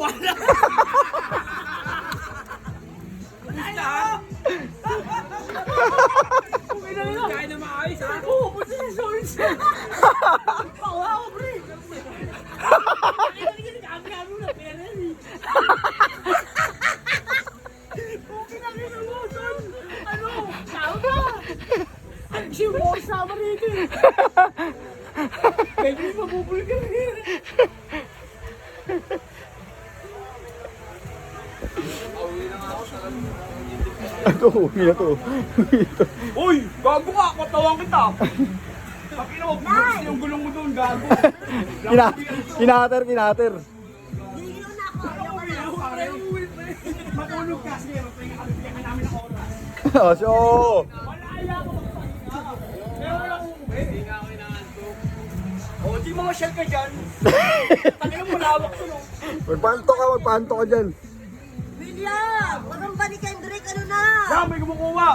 wala. Kaya na maayos ha? Oo, puti na sorry siya. Pawa ako, pre. Kami na pera eh. Okay na rin ang motion. Ano? Tao na. Ang siya mo kasama rito eh. Pwede mo mabubuli ka rin. Ito, uwi na to. Uy! Gago ka! Patawang kita! Pakina mo, bukas yung gulong mo doon, gago! Kinater. Gigil na ako. Matulog ka, sige, pahinga namin ng oras. Oh, so. Wala ayaw ako magpahinga. Pero wala akong umuwi. Hindi nga ako inaantok. O, di mga shell ka dyan. Tangina mo, lawak to, no? Magpanto ka dyan. William! Walang balikan, Drake, ano na? Siya, may kumukuha!